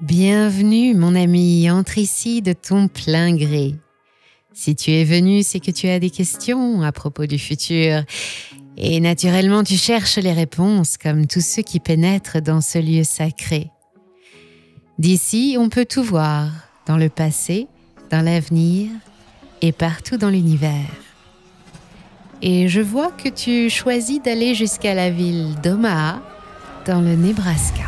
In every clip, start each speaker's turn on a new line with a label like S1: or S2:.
S1: Bienvenue, mon ami, entre ici de ton plein gré. Si tu es venu, c'est que tu as des questions à propos du futur. Et naturellement, tu cherches les réponses, comme tous ceux qui pénètrent dans ce lieu sacré. D'ici, on peut tout voir, dans le passé, dans l'avenir et partout dans l'univers. Et je vois que tu choisis d'aller jusqu'à la ville d'Omaha, dans le Nebraska.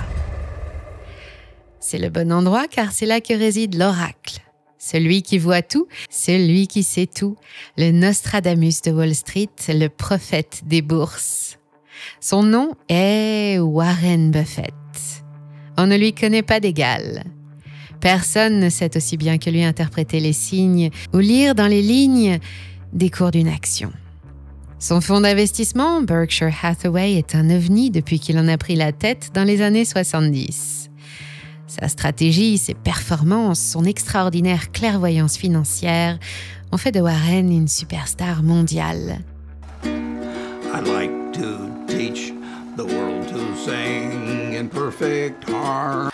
S1: C'est le bon endroit car c'est là que réside l'oracle. Celui qui voit tout, celui qui sait tout, le Nostradamus de Wall Street, le prophète des bourses. Son nom est Warren Buffett. On ne lui connaît pas d'égal. Personne ne sait aussi bien que lui interpréter les signes ou lire dans les lignes des cours d'une action. Son fonds d'investissement, Berkshire Hathaway, est un ovni depuis qu'il en a pris la tête dans les années 70. Sa stratégie, ses performances, son extraordinaire clairvoyance financière ont fait de Warren une superstar mondiale.
S2: I'd like to teach the world to sing in perfect harmony.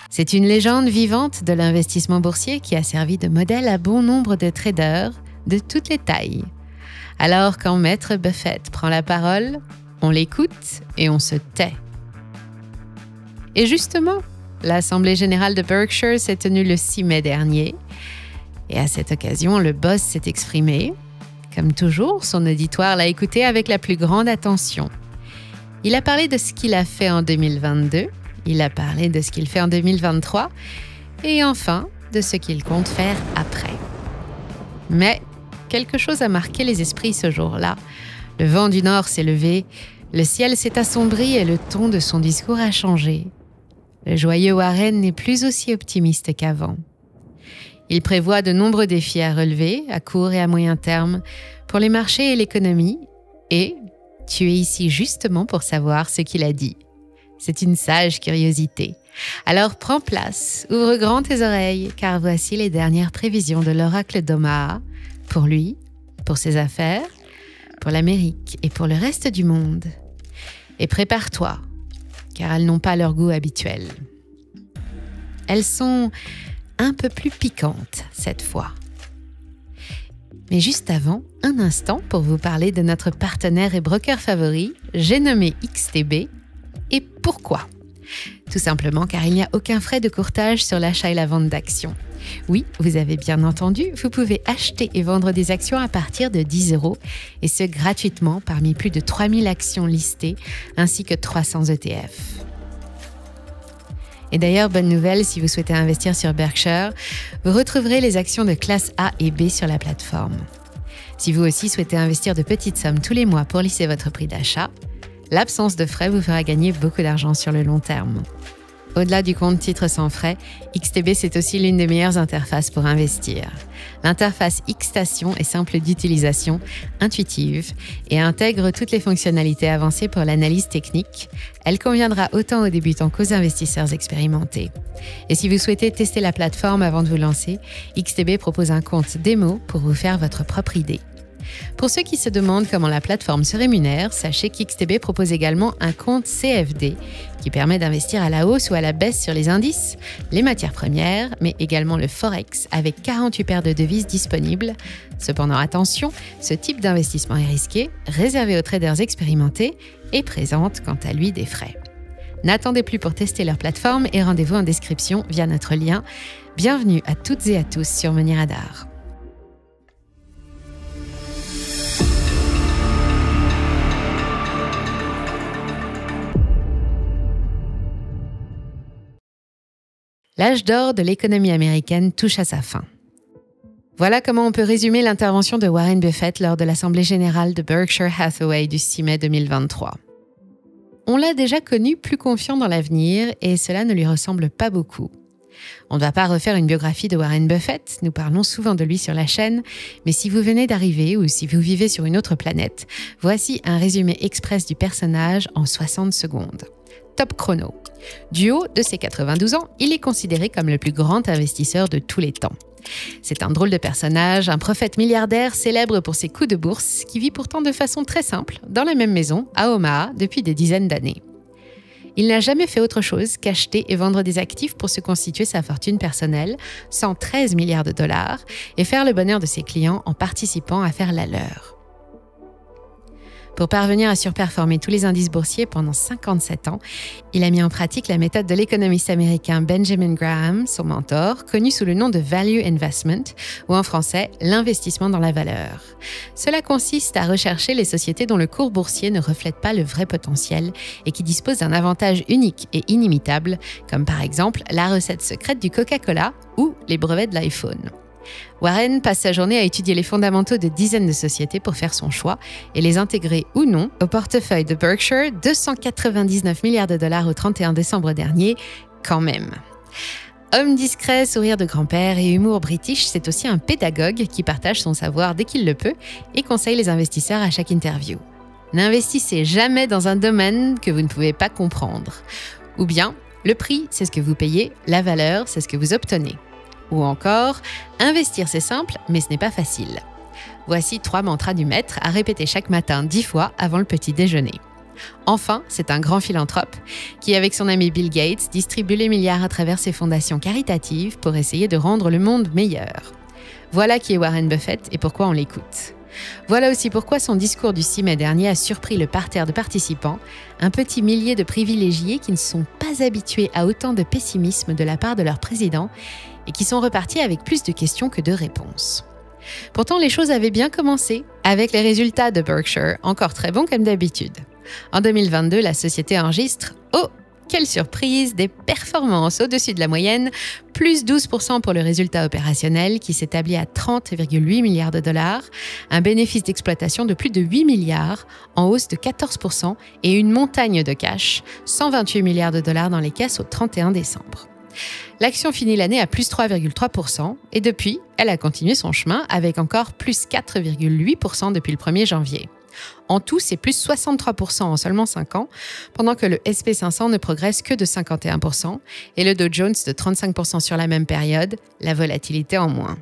S1: C'est une légende vivante de l'investissement boursier qui a servi de modèle à bon nombre de traders de toutes les tailles. Alors quand Maître Buffett prend la parole, on l'écoute et on se tait. Et justement, l'Assemblée générale de Berkshire s'est tenue le 6 mai dernier. Et à cette occasion, le boss s'est exprimé. Comme toujours, son auditoire l'a écouté avec la plus grande attention. Il a parlé de ce qu'il a fait en 2022, il a parlé de ce qu'il fait en 2023, et enfin, de ce qu'il compte faire après. Mais quelque chose a marqué les esprits ce jour-là. Le vent du nord s'est levé, le ciel s'est assombri et le ton de son discours a changé. Le joyeux Warren n'est plus aussi optimiste qu'avant. Il prévoit de nombreux défis à relever, à court et à moyen terme, pour les marchés et l'économie. Et tu es ici justement pour savoir ce qu'il a dit. C'est une sage curiosité. Alors prends place, ouvre grand tes oreilles, car voici les dernières prévisions de l'oracle d'Omaha, pour lui, pour ses affaires, pour l'Amérique et pour le reste du monde. Et prépare-toi, car elles n'ont pas leur goût habituel. Elles sont un peu plus piquantes cette fois. Mais juste avant, un instant pour vous parler de notre partenaire et broker favori, j'ai nommé XTB. Et pourquoi ? Tout simplement car il n'y a aucun frais de courtage sur l'achat et la vente d'actions. Oui, vous avez bien entendu, vous pouvez acheter et vendre des actions à partir de 10 €, et ce gratuitement parmi plus de 3000 actions listées, ainsi que 300 ETF. Et d'ailleurs, bonne nouvelle, si vous souhaitez investir sur Berkshire, vous retrouverez les actions de classe A et B sur la plateforme. Si vous aussi souhaitez investir de petites sommes tous les mois pour lisser votre prix d'achat, l'absence de frais vous fera gagner beaucoup d'argent sur le long terme. Au-delà du compte titre sans frais, XTB c'est aussi l'une des meilleures interfaces pour investir. L'interface Xstation est simple d'utilisation, intuitive et intègre toutes les fonctionnalités avancées pour l'analyse technique. Elle conviendra autant aux débutants qu'aux investisseurs expérimentés. Et si vous souhaitez tester la plateforme avant de vous lancer, XTB propose un compte démo pour vous faire votre propre idée. Pour ceux qui se demandent comment la plateforme se rémunère, sachez qu'XTB propose également un compte CFD qui permet d'investir à la hausse ou à la baisse sur les indices, les matières premières, mais également le Forex avec 48 paires de devises disponibles. Cependant, attention, ce type d'investissement est risqué, réservé aux traders expérimentés et présente quant à lui des frais. N'attendez plus pour tester leur plateforme et rendez-vous en description via notre lien. Bienvenue à toutes et à tous sur Money Radar. L'âge d'or de l'économie américaine touche à sa fin. Voilà comment on peut résumer l'intervention de Warren Buffett lors de l'Assemblée générale de Berkshire Hathaway du 6 mai 2023. On l'a déjà connu plus confiant dans l'avenir et cela ne lui ressemble pas beaucoup. On ne va pas refaire une biographie de Warren Buffett, nous parlons souvent de lui sur la chaîne, mais si vous venez d'arriver ou si vous vivez sur une autre planète, voici un résumé express du personnage en 60 secondes. Top chrono. Du haut de ses 92 ans, il est considéré comme le plus grand investisseur de tous les temps. C'est un drôle de personnage, un prophète milliardaire célèbre pour ses coups de bourse, qui vit pourtant de façon très simple, dans la même maison, à Omaha, depuis des dizaines d'années. Il n'a jamais fait autre chose qu'acheter et vendre des actifs pour se constituer sa fortune personnelle, 113 milliards de dollars, et faire le bonheur de ses clients en participant à faire la leur. Pour parvenir à surperformer tous les indices boursiers pendant 57 ans, il a mis en pratique la méthode de l'économiste américain Benjamin Graham, son mentor, connu sous le nom de Value Investment, ou en français, l'investissement dans la valeur. Cela consiste à rechercher les sociétés dont le cours boursier ne reflète pas le vrai potentiel et qui disposent d'un avantage unique et inimitable, comme par exemple la recette secrète du Coca-Cola ou les brevets de l'iPhone. Warren passe sa journée à étudier les fondamentaux de dizaines de sociétés pour faire son choix et les intégrer ou non au portefeuille de Berkshire, 299 milliards de dollars au 31 décembre dernier, quand même. Homme discret, sourire de grand-père et humour british, c'est aussi un pédagogue qui partage son savoir dès qu'il le peut et conseille les investisseurs à chaque interview. N'investissez jamais dans un domaine que vous ne pouvez pas comprendre. Ou bien, le prix, c'est ce que vous payez, la valeur, c'est ce que vous obtenez. Ou encore, investir c'est simple, mais ce n'est pas facile. Voici 3 mantras du maître à répéter chaque matin 10 fois avant le petit déjeuner. Enfin, c'est un grand philanthrope qui, avec son ami Bill Gates, distribue les milliards à travers ses fondations caritatives pour essayer de rendre le monde meilleur. Voilà qui est Warren Buffett et pourquoi on l'écoute. Voilà aussi pourquoi son discours du 6 mai dernier a surpris le parterre de participants, un petit millier de privilégiés qui ne sont pas habitués à autant de pessimisme de la part de leur président et qui sont repartis avec plus de questions que de réponses. Pourtant, les choses avaient bien commencé, avec les résultats de Berkshire, encore très bons comme d'habitude. En 2022, la société enregistre, oh, quelle surprise, des performances au-dessus de la moyenne, plus 12% pour le résultat opérationnel qui s'établit à 30,8 milliards de dollars, un bénéfice d'exploitation de plus de 8 milliards, en hausse de 14% et une montagne de cash, 128 milliards de dollars dans les caisses au 31 décembre. L'action finit l'année à plus 3,3% et depuis, elle a continué son chemin avec encore plus 4,8% depuis le 1er janvier. En tout, c'est plus 63% en seulement 5 ans, pendant que le SP500 ne progresse que de 51% et le Dow Jones de 35% sur la même période, la volatilité en moins.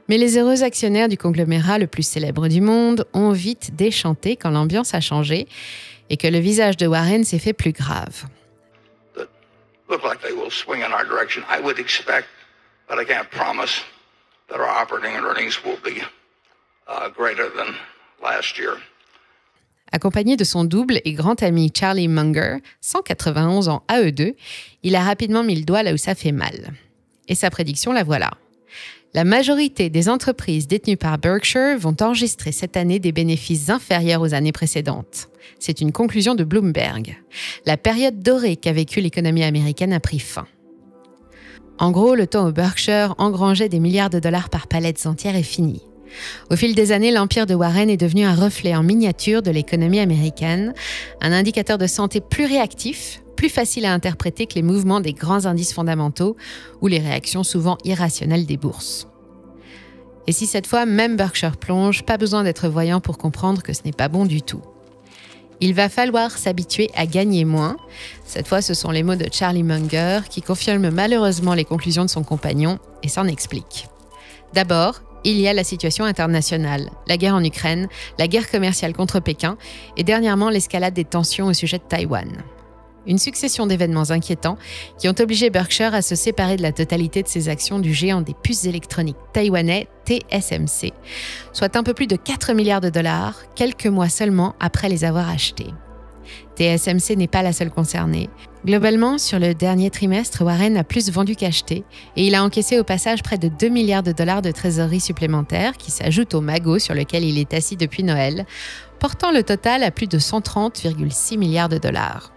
S1: Mais les heureux actionnaires du conglomérat le plus célèbre du monde ont vite déchanté quand l'ambiance a changé et que le visage de Warren s'est fait plus grave.
S2: Look like they will swing in our direction. I would expect, but I can't promise, that our operating earnings will be greater than last year.
S1: Accompagné de son double et grand ami Charlie Munger, 191 ans à eux deux, il a rapidement mis le doigt là où ça fait mal. Et sa prédiction, la voilà. La majorité des entreprises détenues par Berkshire vont enregistrer cette année des bénéfices inférieurs aux années précédentes. C'est une conclusion de Bloomberg. La période dorée qu'a vécue l'économie américaine a pris fin. En gros, le temps où Berkshire engrangeait des milliards de dollars par palettes entières est fini. Au fil des années, l'empire de Warren est devenu un reflet en miniature de l'économie américaine, un indicateur de santé plus réactif, plus facile à interpréter que les mouvements des grands indices fondamentaux ou les réactions souvent irrationnelles des bourses. Et si cette fois même Berkshire plonge, pas besoin d'être voyant pour comprendre que ce n'est pas bon du tout. Il va falloir s'habituer à gagner moins. Cette fois, ce sont les mots de Charlie Munger qui confirment malheureusement les conclusions de son compagnon et s'en explique. D'abord, il y a la situation internationale, la guerre en Ukraine, la guerre commerciale contre Pékin et dernièrement l'escalade des tensions au sujet de Taïwan. Une succession d'événements inquiétants qui ont obligé Berkshire à se séparer de la totalité de ses actions du géant des puces électroniques taïwanais TSMC, soit un peu plus de 4 milliards de dollars, quelques mois seulement après les avoir achetés. TSMC n'est pas la seule concernée. Globalement, sur le dernier trimestre, Warren a plus vendu qu'acheté et il a encaissé au passage près de 2 milliards de dollars de trésorerie supplémentaire qui s'ajoutent au magot sur lequel il est assis depuis Noël, portant le total à plus de 130,6 milliards de dollars.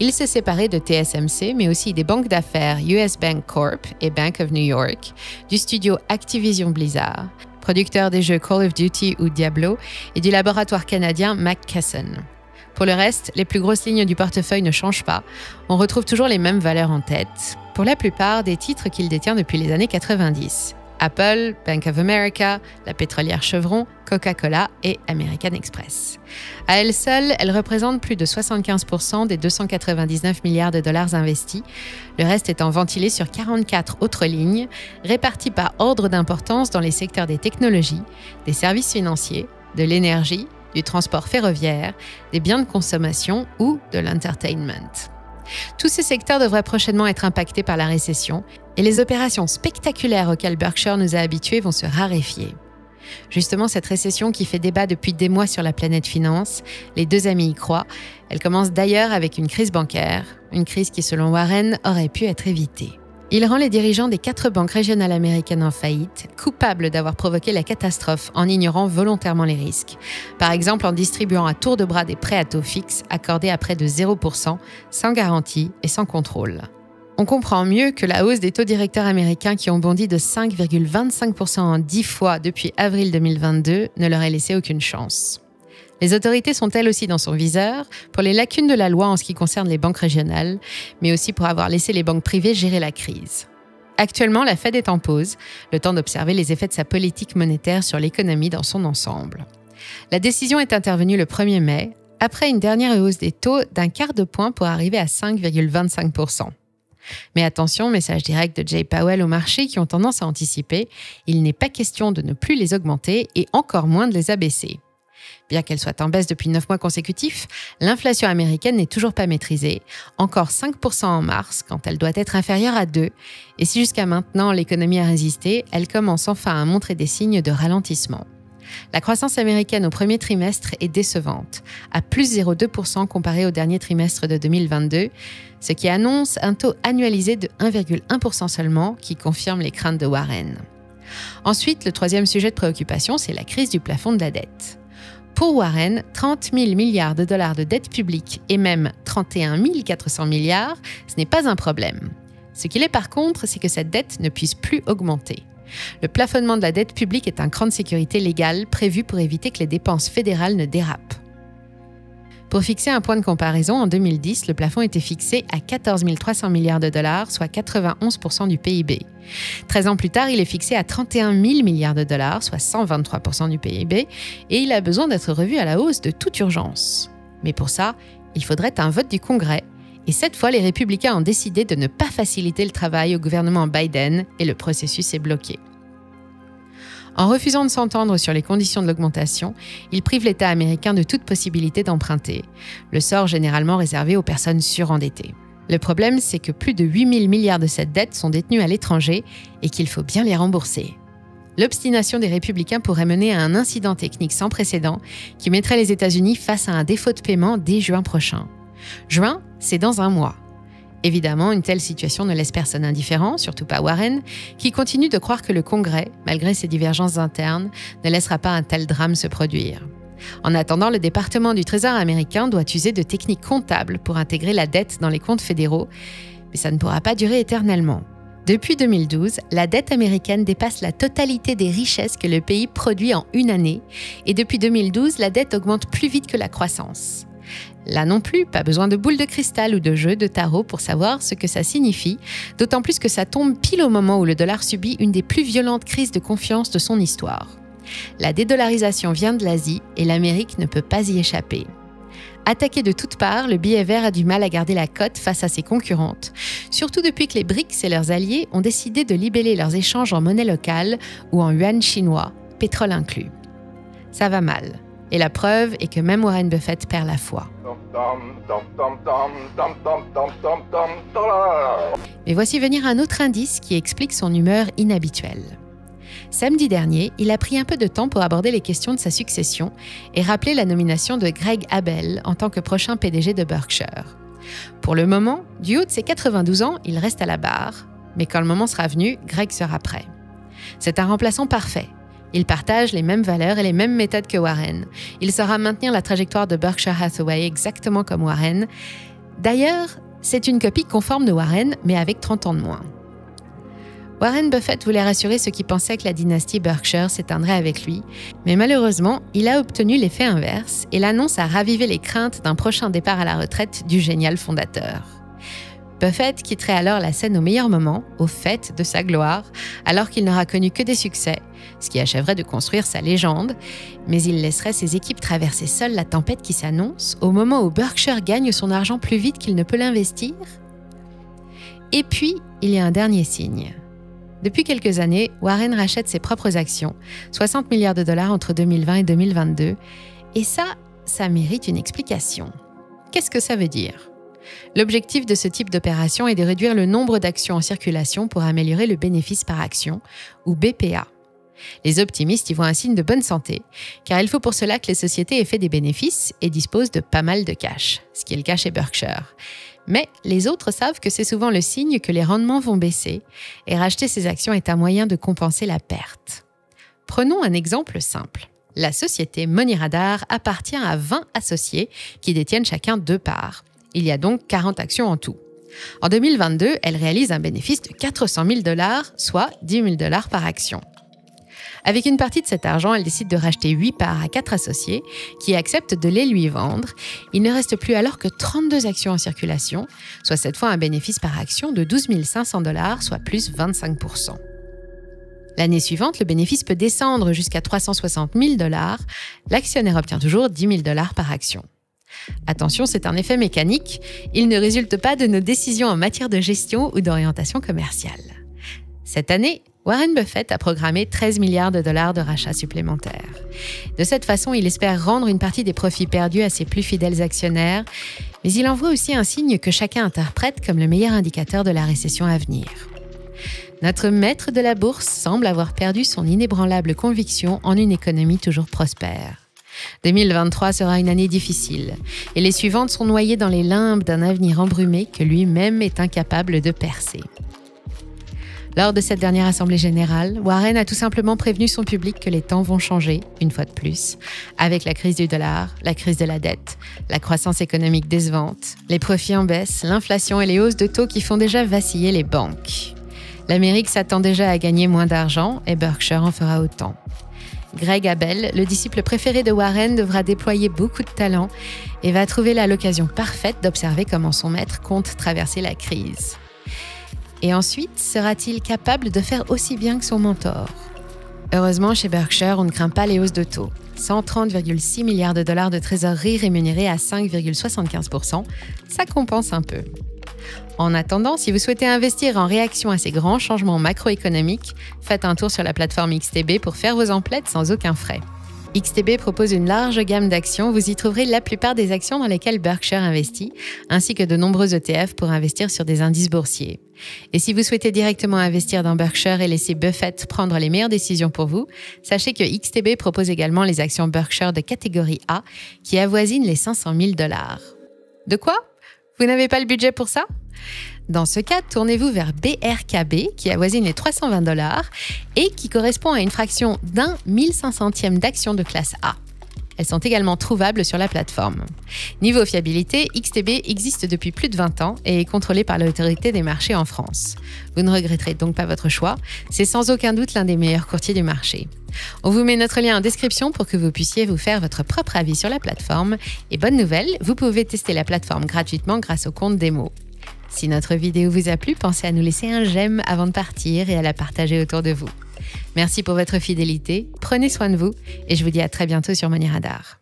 S1: Il s'est séparé de TSMC, mais aussi des banques d'affaires US Bank Corp et Bank of New York, du studio Activision Blizzard, producteur des jeux Call of Duty ou Diablo, et du laboratoire canadien McKesson. Pour le reste, les plus grosses lignes du portefeuille ne changent pas. On retrouve toujours les mêmes valeurs en tête, pour la plupart des titres qu'il détient depuis les années 90. Apple, Bank of America, la pétrolière Chevron, Coca-Cola et American Express. À elles seules, elles représentent plus de 75% des 299 milliards de dollars investis, le reste étant ventilé sur 44 autres lignes, réparties par ordre d'importance dans les secteurs des technologies, des services financiers, de l'énergie, du transport ferroviaire, des biens de consommation ou de l'entertainment. Tous ces secteurs devraient prochainement être impactés par la récession et les opérations spectaculaires auxquelles Berkshire nous a habitués vont se raréfier. Justement, cette récession qui fait débat depuis des mois sur la planète finance, les deux amis y croient. Elle commence d'ailleurs avec une crise bancaire, une crise qui, selon Warren, aurait pu être évitée. Il rend les dirigeants des 4 banques régionales américaines en faillite coupables d'avoir provoqué la catastrophe en ignorant volontairement les risques. Par exemple, en distribuant à tour de bras des prêts à taux fixe accordés à près de 0%, sans garantie et sans contrôle. On comprend mieux que la hausse des taux directeurs américains qui ont bondi de 5,25% en 10 fois depuis avril 2022 ne leur ait laissé aucune chance. Les autorités sont elles aussi dans son viseur pour les lacunes de la loi en ce qui concerne les banques régionales, mais aussi pour avoir laissé les banques privées gérer la crise. Actuellement, la Fed est en pause, le temps d'observer les effets de sa politique monétaire sur l'économie dans son ensemble. La décision est intervenue le 1er mai, après une dernière hausse des taux d'un quart de point pour arriver à 5,25%. Mais attention, message direct de Jay Powell aux marchés qui ont tendance à anticiper, il n'est pas question de ne plus les augmenter et encore moins de les abaisser. Bien qu'elle soit en baisse depuis 9 mois consécutifs, l'inflation américaine n'est toujours pas maîtrisée, encore 5% en mars quand elle doit être inférieure à 2%, et si jusqu'à maintenant l'économie a résisté, elle commence enfin à montrer des signes de ralentissement. La croissance américaine au premier trimestre est décevante, à plus 0,2% comparé au dernier trimestre de 2022, ce qui annonce un taux annualisé de 1,1% seulement, qui confirme les craintes de Warren. Ensuite, le troisième sujet de préoccupation, c'est la crise du plafond de la dette. Pour Warren, 30 000 milliards de dollars de dette publique et même 31 400 milliards, ce n'est pas un problème. Ce qu'il est par contre, c'est que cette dette ne puisse plus augmenter. Le plafonnement de la dette publique est un cran de sécurité légale prévu pour éviter que les dépenses fédérales ne dérapent. Pour fixer un point de comparaison, en 2010, le plafond était fixé à 14 300 milliards de dollars, soit 91% du PIB. 13 ans plus tard, il est fixé à 31 000 milliards de dollars, soit 123% du PIB, et il a besoin d'être revu à la hausse de toute urgence. Mais pour ça, il faudrait un vote du Congrès, et cette fois, les républicains ont décidé de ne pas faciliter le travail au gouvernement Biden, et le processus est bloqué. En refusant de s'entendre sur les conditions de l'augmentation, il prive l'État américain de toute possibilité d'emprunter, le sort généralement réservé aux personnes surendettées. Le problème, c'est que plus de 8 000 milliards de cette dette sont détenus à l'étranger et qu'il faut bien les rembourser. L'obstination des républicains pourrait mener à un incident technique sans précédent qui mettrait les États-Unis face à un défaut de paiement dès juin prochain. Juin, c'est dans un mois. Évidemment, une telle situation ne laisse personne indifférent, surtout pas Warren, qui continue de croire que le Congrès, malgré ses divergences internes, ne laissera pas un tel drame se produire. En attendant, le département du Trésor américain doit user de techniques comptables pour intégrer la dette dans les comptes fédéraux, mais ça ne pourra pas durer éternellement. Depuis 2012, la dette américaine dépasse la totalité des richesses que le pays produit en une année, et depuis 2012, la dette augmente plus vite que la croissance. Là non plus, pas besoin de boule de cristal ou de jeu de tarot pour savoir ce que ça signifie, d'autant plus que ça tombe pile au moment où le dollar subit une des plus violentes crises de confiance de son histoire. La dédollarisation vient de l'Asie et l'Amérique ne peut pas y échapper. Attaqué de toutes parts, le billet vert a du mal à garder la cote face à ses concurrentes, surtout depuis que les BRICS et leurs alliés ont décidé de libeller leurs échanges en monnaie locale ou en yuan chinois, pétrole inclus. Ça va mal. Et la preuve est que même Warren Buffett perd la foi. Mais voici venir un autre indice qui explique son humeur inhabituelle. Samedi dernier, il a pris un peu de temps pour aborder les questions de sa succession et rappeler la nomination de Greg Abel en tant que prochain PDG de Berkshire. Pour le moment, du haut de ses 92 ans, il reste à la barre, mais quand le moment sera venu, Greg sera prêt. C'est un remplaçant parfait. Il partage les mêmes valeurs et les mêmes méthodes que Warren. Il saura maintenir la trajectoire de Berkshire Hathaway exactement comme Warren. D'ailleurs, c'est une copie conforme de Warren, mais avec 30 ans de moins. Warren Buffett voulait rassurer ceux qui pensaient que la dynastie Berkshire s'éteindrait avec lui, mais malheureusement, il a obtenu l'effet inverse et l'annonce a ravivé les craintes d'un prochain départ à la retraite du génial fondateur. Buffett quitterait alors la scène au meilleur moment, au faîte de sa gloire, alors qu'il n'aura connu que des succès, ce qui achèverait de construire sa légende, mais il laisserait ses équipes traverser seules la tempête qui s'annonce au moment où Berkshire gagne son argent plus vite qu'il ne peut l'investir. Et puis, il y a un dernier signe. Depuis quelques années, Warren rachète ses propres actions, 60 milliards de dollars entre 2020 et 2022, Et ça mérite une explication. Qu'est-ce que ça veut dire ? L'objectif de ce type d'opération est de réduire le nombre d'actions en circulation pour améliorer le bénéfice par action, ou BPA. Les optimistes y voient un signe de bonne santé, car il faut pour cela que les sociétés aient fait des bénéfices et disposent de pas mal de cash, ce qui est le cas chez Berkshire. Mais les autres savent que c'est souvent le signe que les rendements vont baisser, et racheter ces actions est un moyen de compenser la perte. Prenons un exemple simple. La société Money Radar appartient à 20 associés qui détiennent chacun 2 parts. Il y a donc 40 actions en tout. En 2022, elle réalise un bénéfice de 400 000 $, soit 10 000 $ par action. Avec une partie de cet argent, elle décide de racheter 8 parts à 4 associés qui acceptent de les lui vendre. Il ne reste plus alors que 32 actions en circulation, soit cette fois un bénéfice par action de 12 500 $, soit plus 25%. L'année suivante, le bénéfice peut descendre jusqu'à 360 000 $. L'actionnaire obtient toujours 10 000 $ par action. Attention, c'est un effet mécanique. Il ne résulte pas de nos décisions en matière de gestion ou d'orientation commerciale. Cette année, Warren Buffett a programmé 13 milliards de dollars de rachats supplémentaires. De cette façon, il espère rendre une partie des profits perdus à ses plus fidèles actionnaires, mais il envoie aussi un signe que chacun interprète comme le meilleur indicateur de la récession à venir. Notre maître de la bourse semble avoir perdu son inébranlable conviction en une économie toujours prospère. 2023 sera une année difficile, et les suivantes sont noyées dans les limbes d'un avenir embrumé que lui-même est incapable de percer. Lors de cette dernière assemblée générale, Warren a tout simplement prévenu son public que les temps vont changer, une fois de plus, avec la crise du dollar, la crise de la dette, la croissance économique décevante, les profits en baisse, l'inflation et les hausses de taux qui font déjà vaciller les banques. L'Amérique s'attend déjà à gagner moins d'argent et Berkshire en fera autant. Greg Abel, le disciple préféré de Warren, devra déployer beaucoup de talent et va trouver là l'occasion parfaite d'observer comment son maître compte traverser la crise. Et ensuite, sera-t-il capable de faire aussi bien que son mentor ? Heureusement, chez Berkshire, on ne craint pas les hausses de taux. 130,6 milliards de dollars de trésorerie rémunérés à 5,75%, ça compense un peu. En attendant, si vous souhaitez investir en réaction à ces grands changements macroéconomiques, faites un tour sur la plateforme XTB pour faire vos emplettes sans aucun frais. XTB propose une large gamme d'actions. Vous y trouverez la plupart des actions dans lesquelles Berkshire investit, ainsi que de nombreux ETF pour investir sur des indices boursiers. Et si vous souhaitez directement investir dans Berkshire et laisser Buffett prendre les meilleures décisions pour vous, sachez que XTB propose également les actions Berkshire de catégorie A qui avoisinent les 500 000 $. De quoi ? Vous n'avez pas le budget pour ça ? Dans ce cas, tournez-vous vers BRKB qui avoisine les 320 $ et qui correspond à une fraction d'un 1500e d'action de classe A. Elles sont également trouvables sur la plateforme. Niveau fiabilité, XTB existe depuis plus de 20 ans et est contrôlé par l'autorité des marchés en France. Vous ne regretterez donc pas votre choix, c'est sans aucun doute l'un des meilleurs courtiers du marché. On vous met notre lien en description pour que vous puissiez vous faire votre propre avis sur la plateforme. Et bonne nouvelle, vous pouvez tester la plateforme gratuitement grâce au compte démo. Si notre vidéo vous a plu, pensez à nous laisser un j'aime avant de partir et à la partager autour de vous. Merci pour votre fidélité, prenez soin de vous et je vous dis à très bientôt sur Money Radar.